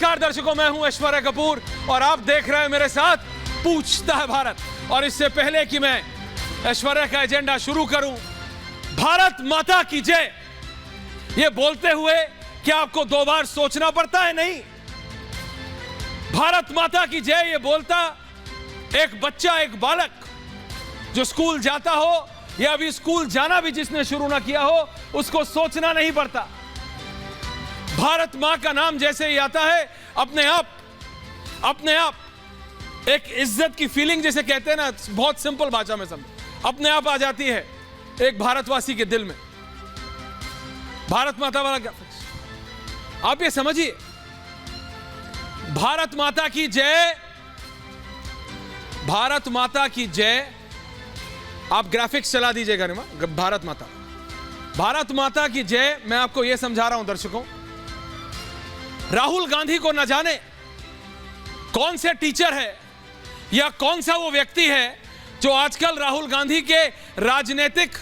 नमस्कार दर्शकों, मैं हूं ऐश्वर्या कपूर और आप देख रहे हैं मेरे साथ पूछता है भारत। और इससे पहले कि मैं ऐश्वर्या का एजेंडा शुरू करूं, भारत माता की जय ये बोलते हुए क्या आपको दो बार सोचना पड़ता है? नहीं। भारत माता की जय ये बोलता एक बच्चा, एक बालक जो स्कूल जाता हो या अभी स्कूल जाना भी जिसने शुरू ना किया हो, उसको सोचना नहीं पड़ता। भारत मां का नाम जैसे ही आता है, अपने आप एक इज्जत की फीलिंग जैसे कहते हैं ना, बहुत सिंपल भाषा में समझो, अपने आप आ जाती है एक भारतवासी के दिल में। भारत माता वाला क्या, आप ये समझिए, भारत माता की जय, भारत माता की जय। आप ग्राफिक्स चला दीजिएगा भारत माता, भारत माता की जय। मैं आपको यह समझा रहा हूं दर्शकों, राहुल गांधी को न जाने कौन से टीचर है या कौन सा वो व्यक्ति है जो आजकल राहुल गांधी के राजनीतिक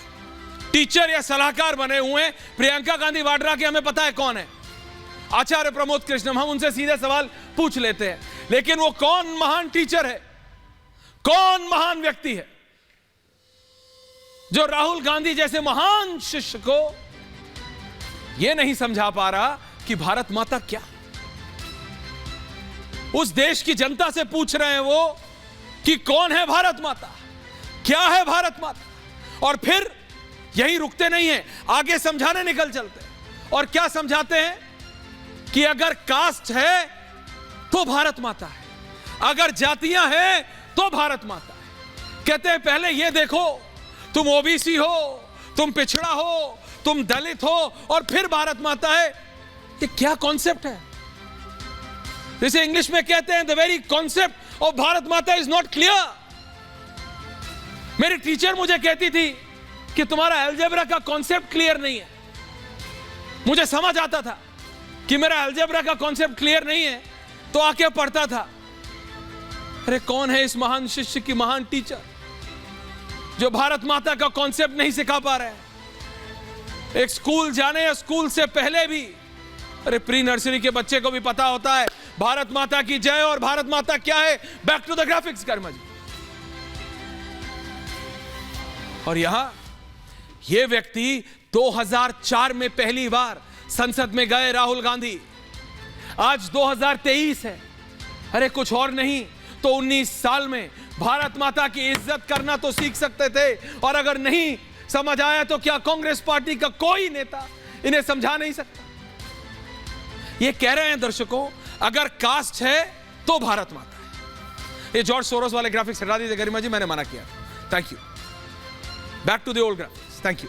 टीचर या सलाहकार बने हुए हैं। प्रियंका गांधी वाड्रा के हमें पता है कौन है, आचार्य प्रमोद कृष्णम, हम उनसे सीधे सवाल पूछ लेते हैं। लेकिन वो कौन महान टीचर है, कौन महान व्यक्ति है जो राहुल गांधी जैसे महान शिष्य को यह नहीं समझा पा रहा कि भारत माता क्या? उस देश की जनता से पूछ रहे हैं वो कि कौन है भारत माता, क्या है भारत माता। और फिर यही रुकते नहीं हैं, आगे समझाने निकल चलते हैं। और क्या समझाते हैं कि अगर कास्ट है तो भारत माता है, अगर जातियां हैं तो भारत माता है। कहते हैं पहले ये देखो, तुम ओबीसी हो, तुम पिछड़ा हो, तुम दलित हो, और फिर भारत माता है। ये क्या कॉन्सेप्ट है? जैसे इंग्लिश में कहते हैं the very concept of Bharat माता इज नॉट क्लियर। मेरी टीचर मुझे कहती थी कि तुम्हारा अलजेब्रा का कॉन्सेप्ट क्लियर नहीं है। मुझे समझ आता था कि मेरा अलजेब्रा का कॉन्सेप्ट क्लियर नहीं है, तो आके पढ़ता था, अरे कौन है इस महान शिष्य की महान टीचर जो भारत माता का कॉन्सेप्ट नहीं सिखा पा रहे हैं। एक स्कूल जाने या स्कूल से पहले भी, अरे प्री नर्सरी के बच्चे को भी पता होता है भारत माता की जय और भारत माता क्या है। Back to the graphics Karma ji. और यहां यह व्यक्ति 2004 में पहली बार संसद में गए राहुल गांधी, आज 2023 है। अरे कुछ और नहीं तो 19 साल में भारत माता की इज्जत करना तो सीख सकते थे। और अगर नहीं समझ आया तो क्या कांग्रेस पार्टी का कोई नेता इन्हें समझा नहीं सकता? ये कह रहे हैं दर्शकों, अगर कास्ट है तो भारत माता है। ये जॉर्ज सोरोस वाले ग्राफिक्स हटा दीजिए गरिमा जी, मैंने मना किया। Thank you. Back to the old graphics. Thank you.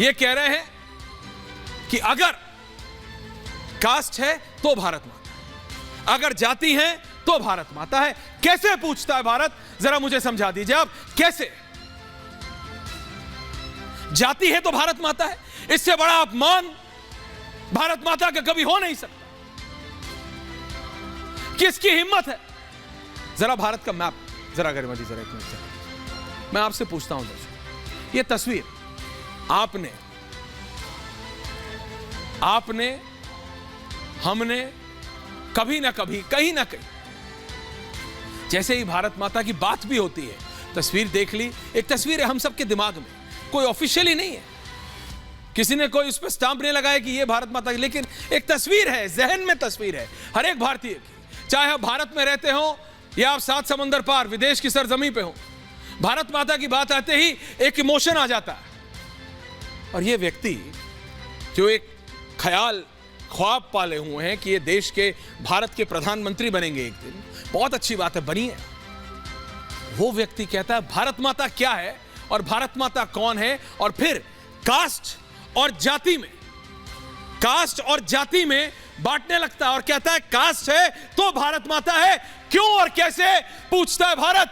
ये कह रहे हैं कि अगर कास्ट है तो भारत माता, अगर जाति है तो भारत माता है। कैसे पूछता है भारत, जरा मुझे समझा दीजिए आप, कैसे? जाति है तो भारत माता है, इससे बड़ा अपमान भारत माता का कभी हो नहीं सकता। किसकी हिम्मत है? जरा भारत का मैप जरा गरिमा जी, जरा एक मिनट मैं आपसे पूछता हूं दर्शक, ये तस्वीर आपने हमने कभी ना कभी, कहीं ना कहीं, जैसे ही भारत माता की बात भी होती है, तस्वीर देख ली। एक तस्वीर है हम सबके दिमाग में, कोई ऑफिशियली नहीं है, किसी ने कोई उस पर स्टाम्प नहीं लगाया कि ये भारत माता की, लेकिन एक तस्वीर है, जहन में तस्वीर है हर एक भारतीय की। चाहे आप भारत में रहते हो या आप 7 समंदर पार विदेश की सरजमी पे हो, भारत माता की बात आते ही एक इमोशन आ जाता है। और ये व्यक्ति जो एक ख्याल, ख्वाब पाले हुए हैं कि ये देश के, भारत के प्रधानमंत्री बनेंगे एक दिन, बहुत अच्छी बात है, बनिए। वो व्यक्ति कहता है भारत माता क्या है और भारत माता कौन है, और फिर कास्ट और जाति में, कास्ट और जाति में बांटने लगता है और कहता है कास्ट है तो भारत माता है। क्यों और कैसे पूछता है भारत?